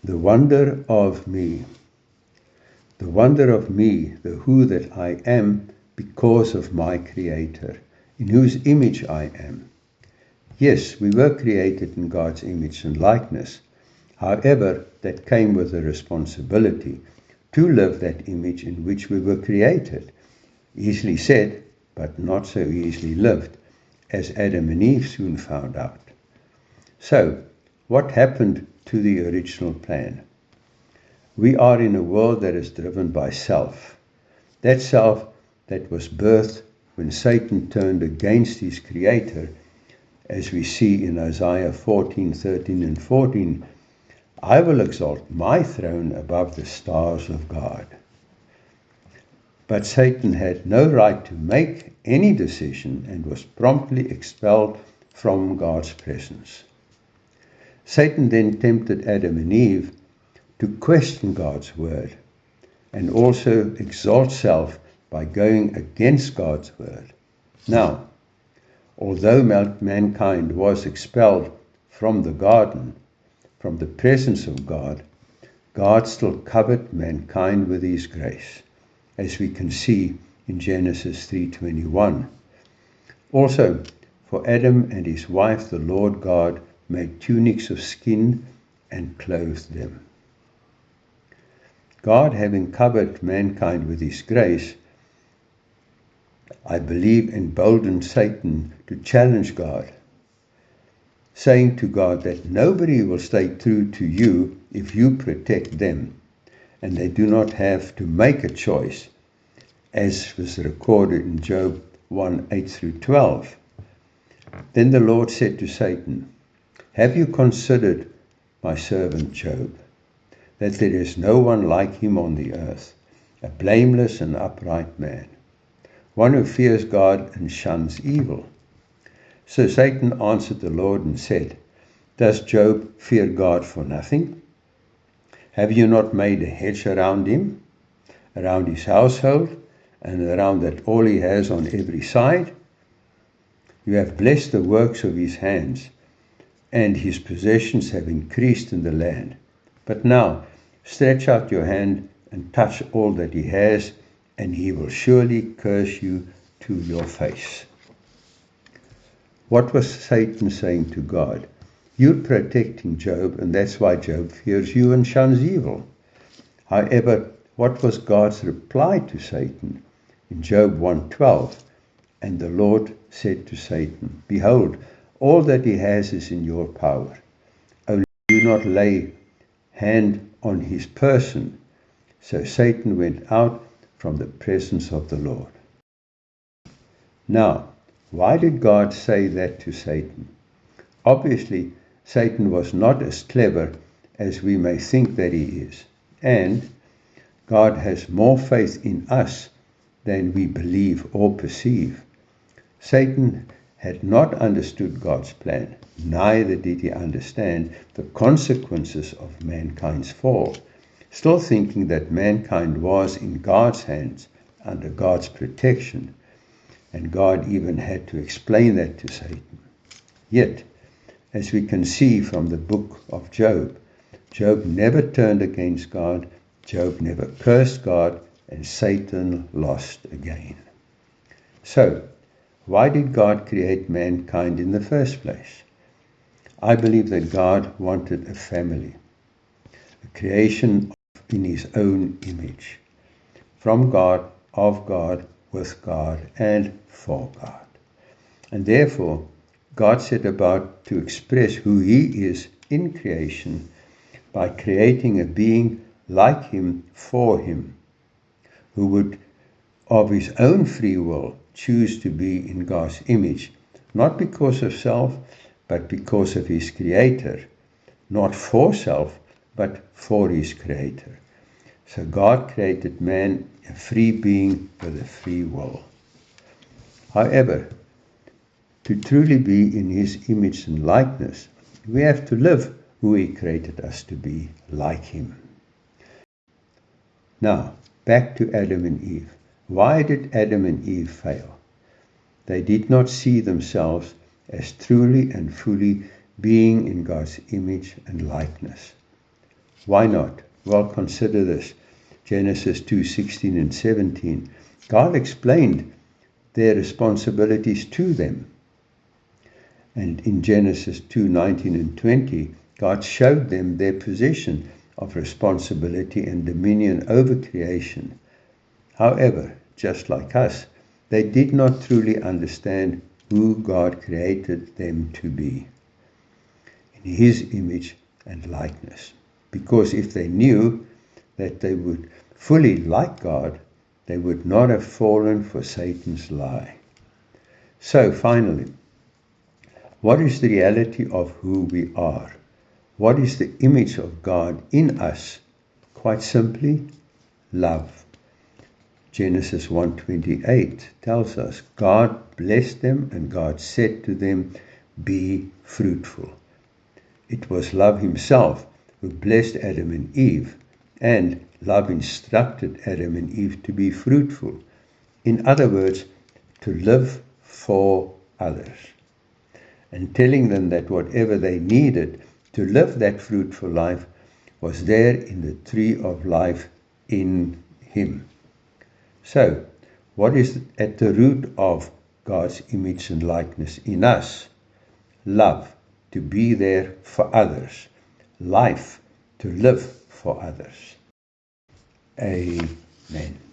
The wonder of me. The wonder of me, the who that I am, because of my Creator, in whose image I am. Yes, we were created in God's image and likeness. However, that came with a responsibility to live that image in which we were created. Easily said, but not so easily lived, as Adam and Eve soon found out. So, what happened to the original plan? We are in a world that is driven by self. That self that was birthed when Satan turned against his Creator, as we see in Isaiah 14:13 and 14, I will exalt my throne above the stars of God. But Satan had no right to make any decision and was promptly expelled from God's presence. Satan then tempted Adam and Eve to question God's word and also exalt self by going against God's word. Now, although mankind was expelled from the garden, from the presence of God, God still covered mankind with his grace, as we can see in Genesis 3:21. Also, for Adam and his wife, the Lord God made tunics of skin and clothed them. God, having covered mankind with his grace, I believe emboldened Satan to challenge God, saying to God that nobody will stay true to you if you protect them, and they do not have to make a choice, as was recorded in Job 1:8-12. Then the Lord said to Satan, have you considered my servant Job, that there is no one like him on the earth, a blameless and upright man, one who fears God and shuns evil? So Satan answered the Lord and said, does Job fear God for nothing? Have you not made a hedge around him, around his household, and around that all he has on every side? You have blessed the works of his hands, and his possessions have increased in the land. But now, stretch out your hand and touch all that he has, and he will surely curse you to your face. What was Satan saying to God? You're protecting Job, and that's why Job fears you and shuns evil. However, what was God's reply to Satan? In Job 1:12, and the Lord said to Satan, behold, all that he has is in your power. Only do not lay hand on his person. So Satan went out from the presence of the Lord. Now, why did God say that to Satan? Obviously, Satan was not as clever as we may think that he is. And God has more faith in us than we believe or perceive. Satan had not understood God's plan, neither did he understand the consequences of mankind's fall, still thinking that mankind was in God's hands, under God's protection, and God even had to explain that to Satan. Yet, as we can see from the book of Job, Job never turned against God, Job never cursed God, and Satan lost again. So, why did God create mankind in the first place? I believe that God wanted a family, a creation in his own image, from God, of God, with God, and for God. And therefore, God set about to express who he is in creation by creating a being like him for him, who would of his own free will choose to be in God's image, not because of self, but because of his Creator, not for self, but for his Creator. So God created man a free being with a free will. However, to truly be in his image and likeness, we have to live who he created us to be, like him. Now, back to Adam and Eve. Why did Adam and Eve fail? They did not see themselves as truly and fully being in God's image and likeness. Why not? Well, consider this. Genesis 2:16 and 17. God explained their responsibilities to them. And in Genesis 2:19 and 20, God showed them their position of responsibility and dominion over creation. However, just like us, they did not truly understand who God created them to be, in His image and likeness. Because if they knew that they would fully like God, they would not have fallen for Satan's lie. So finally, what is the reality of who we are? What is the image of God in us? Quite simply, love. Genesis 1:28 tells us, God blessed them and God said to them, be fruitful. It was love Himself who blessed Adam and Eve, and love instructed Adam and Eve to be fruitful. In other words, to live for others, and telling them that whatever they needed to live that fruitful life was there in the tree of life in Him. So, what is at the root of God's image and likeness in us? Love, to be there for others. Life, to live for others. Amen.